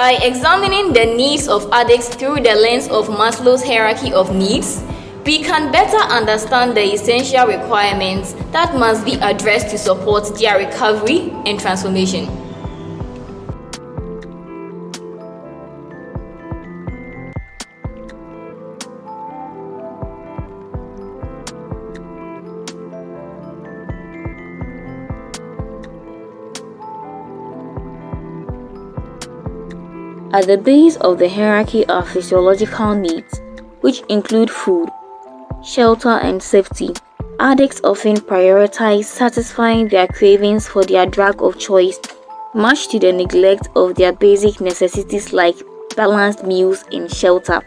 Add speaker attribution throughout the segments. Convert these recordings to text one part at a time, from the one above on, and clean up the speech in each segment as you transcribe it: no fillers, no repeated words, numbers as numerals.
Speaker 1: By examining the needs of addicts through the lens of Maslow's hierarchy of needs, we can better understand the essential requirements that must be addressed to support their recovery and transformation.
Speaker 2: At the base of the hierarchy are physiological needs, which include food, shelter, and safety. Addicts often prioritize satisfying their cravings for their drug of choice, much to the neglect of their basic necessities like balanced meals and shelter.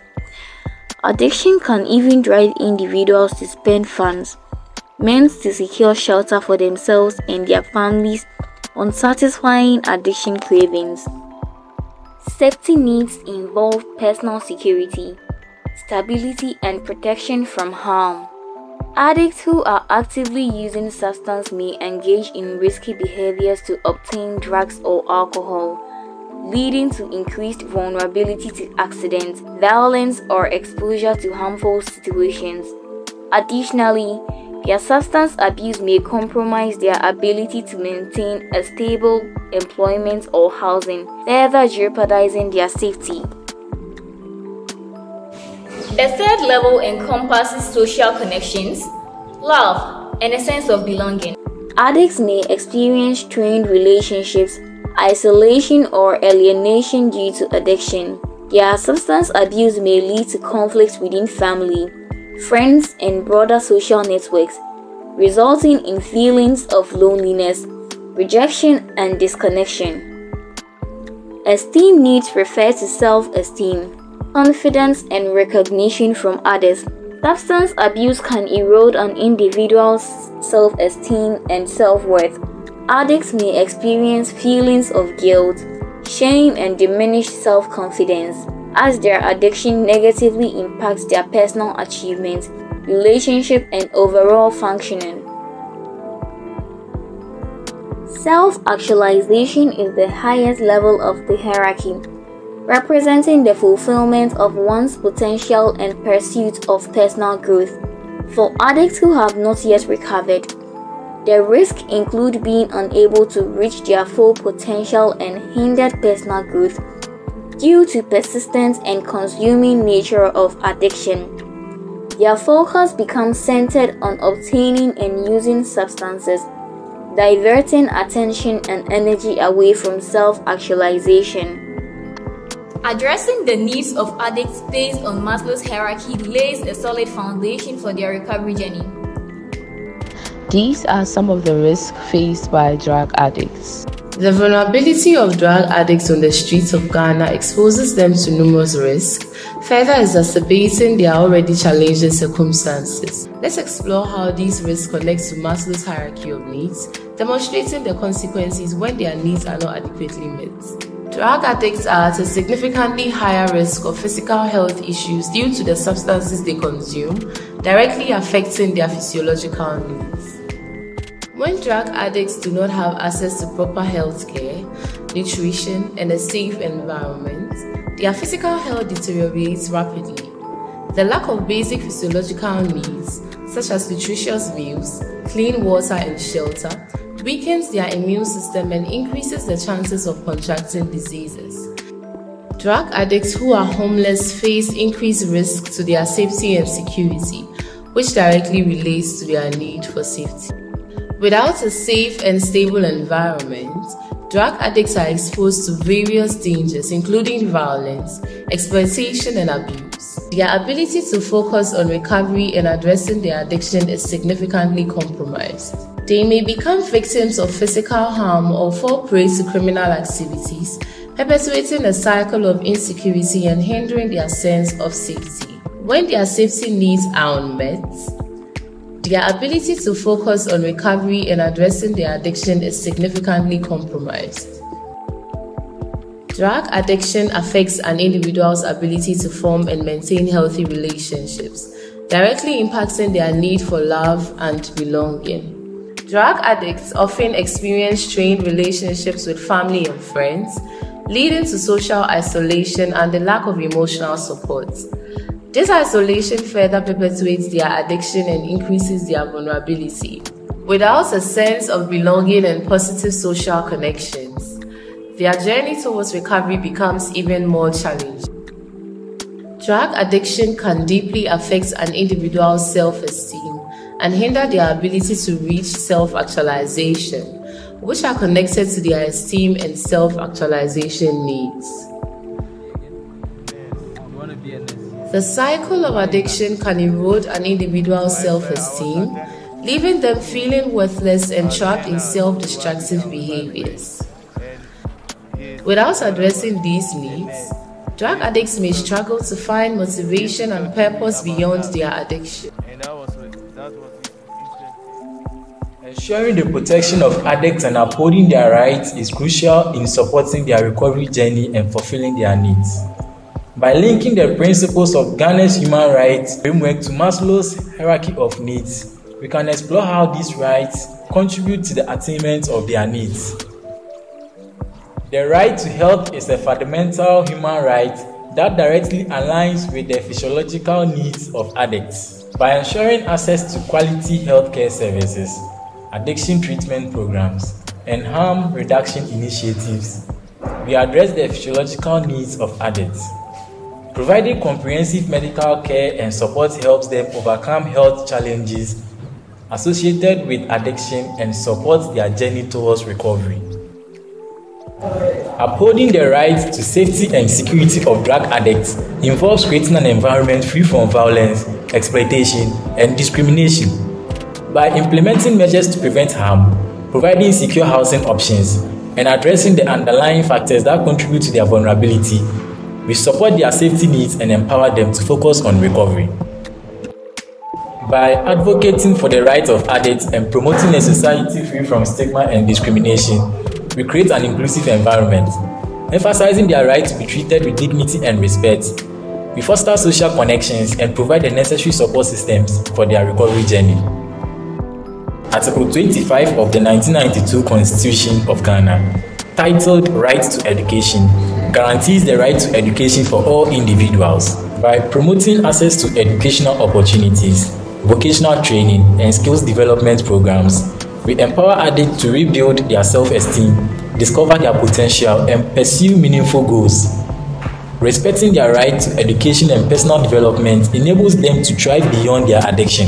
Speaker 2: Addiction can even drive individuals to spend funds meant to secure shelter for themselves and their families on satisfying addiction cravings. Safety needs involve personal security, stability, and protection from harm. Addicts who are actively using substances may engage in risky behaviors to obtain drugs or alcohol, leading to increased vulnerability to accidents, violence, or exposure to harmful situations. Additionally, their substance abuse may compromise their ability to maintain a stable employment or housing, further jeopardizing their safety.
Speaker 1: The third level encompasses social connections, love, and a sense of belonging.
Speaker 2: Addicts may experience strained relationships, isolation, or alienation due to addiction. Their substance abuse may lead to conflicts within family, friends, and broader social networks, resulting in feelings of loneliness, rejection, and disconnection. Esteem needs refer to self-esteem, confidence, and recognition from others. Substance abuse can erode an individual's self-esteem and self-worth. Addicts may experience feelings of guilt, shame, and diminished self-confidence as their addiction negatively impacts their personal achievements, relationship, and overall functioning. Self-actualization is the highest level of the hierarchy, representing the fulfillment of one's potential and pursuit of personal growth. For addicts who have not yet recovered, the risks include being unable to reach their full potential and hindered personal growth due to persistent and consuming nature of addiction. Their focus becomes centered on obtaining and using substances, diverting attention and energy away from self-actualization.
Speaker 1: Addressing the needs of addicts based on Maslow's hierarchy lays a solid foundation for their recovery journey.
Speaker 3: These are some of the risks faced by drug addicts.
Speaker 4: The vulnerability of drug addicts on the streets of Ghana exposes them to numerous risks, further exacerbating their already challenging circumstances. Let's explore how these risks connect to Maslow's hierarchy of needs, demonstrating the consequences when their needs are not adequately met. Drug addicts are at a significantly higher risk of physical health issues due to the substances they consume, directly affecting their physiological needs. When drug addicts do not have access to proper health care, nutrition, and a safe environment, their physical health deteriorates rapidly. The lack of basic physiological needs, such as nutritious meals, clean water, and shelter, weakens their immune system and increases the chances of contracting diseases. Drug addicts who are homeless face increased risk to their safety and security, which directly relates to their need for safety. Without a safe and stable environment, drug addicts are exposed to various dangers, including violence, exploitation, and abuse. Their ability to focus on recovery and addressing their addiction is significantly compromised. They may become victims of physical harm or fall prey to criminal activities, perpetuating a cycle of insecurity and hindering their sense of safety. When their safety needs are unmet, their ability to focus on recovery and addressing their addiction is significantly compromised. Drug addiction affects an individual's ability to form and maintain healthy relationships, directly impacting their need for love and belonging. Drug addicts often experience strained relationships with family and friends, leading to social isolation and the lack of emotional support. This isolation further perpetuates their addiction and increases their vulnerability. Without a sense of belonging and positive social connections, their journey towards recovery becomes even more challenging. Drug addiction can deeply affect an individual's self-esteem and hinder their ability to reach self-actualization, which are connected to their esteem and self-actualization needs. The cycle of addiction can erode an individual's self-esteem, leaving them feeling worthless and trapped in self-destructive behaviors. Without addressing these needs, drug addicts may struggle to find motivation and purpose beyond their addiction.
Speaker 5: Ensuring the protection of addicts and upholding their rights is crucial in supporting their recovery journey and fulfilling their needs. By linking the principles of Ghana's human rights framework to Maslow's hierarchy of needs, we can explore how these rights contribute to the attainment of their needs. The right to health is a fundamental human right that directly aligns with the physiological needs of addicts. By ensuring access to quality healthcare services, addiction treatment programs, and harm reduction initiatives, we address the physiological needs of addicts. Providing comprehensive medical care and support helps them overcome health challenges associated with addiction and supports their journey towards recovery. Upholding the right to safety and security of drug addicts involves creating an environment free from violence, exploitation, and discrimination. By implementing measures to prevent harm, providing secure housing options, and addressing the underlying factors that contribute to their vulnerability, we support their safety needs and empower them to focus on recovery. By advocating for the rights of addicts and promoting a society free from stigma and discrimination, we create an inclusive environment. Emphasizing their right to be treated with dignity and respect, we foster social connections and provide the necessary support systems for their recovery journey. Article 25 of the 1992 Constitution of Ghana, titled Right to Education, guarantees the right to education for all individuals. By promoting access to educational opportunities, vocational training, and skills development programs, we empower addicts to rebuild their self-esteem, discover their potential, and pursue meaningful goals. Respecting their right to education and personal development enables them to thrive beyond their addiction.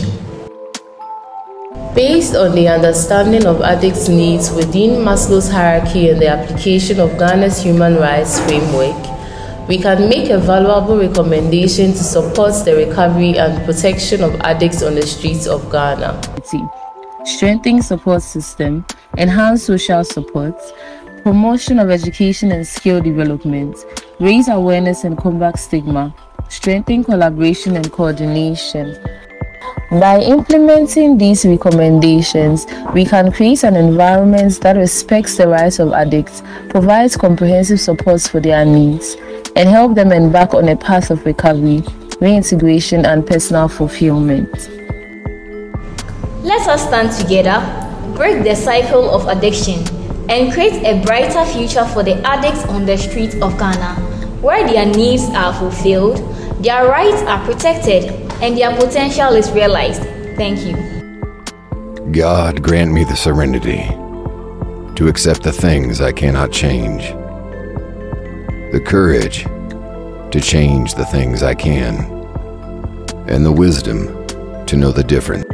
Speaker 4: Based on the understanding of addicts' needs within Maslow's hierarchy and the application of Ghana's human rights framework, we can make a valuable recommendation to support the recovery and protection of addicts on the streets of Ghana.
Speaker 3: Strengthening support system, enhance social support, promotion of education and skill development, raise awareness and combat stigma, strengthen collaboration and coordination. By implementing these recommendations, we can create an environment that respects the rights of addicts, provides comprehensive support for their needs, and help them embark on a path of recovery, reintegration, and personal fulfillment.
Speaker 1: Let us stand together, break the cycle of addiction, and create a brighter future for the addicts on the streets of Ghana, where their needs are fulfilled, their rights are protected, and their potential is realized. Thank you.
Speaker 6: God grant me the serenity to accept the things I cannot change, the courage to change the things I can, and the wisdom to know the difference.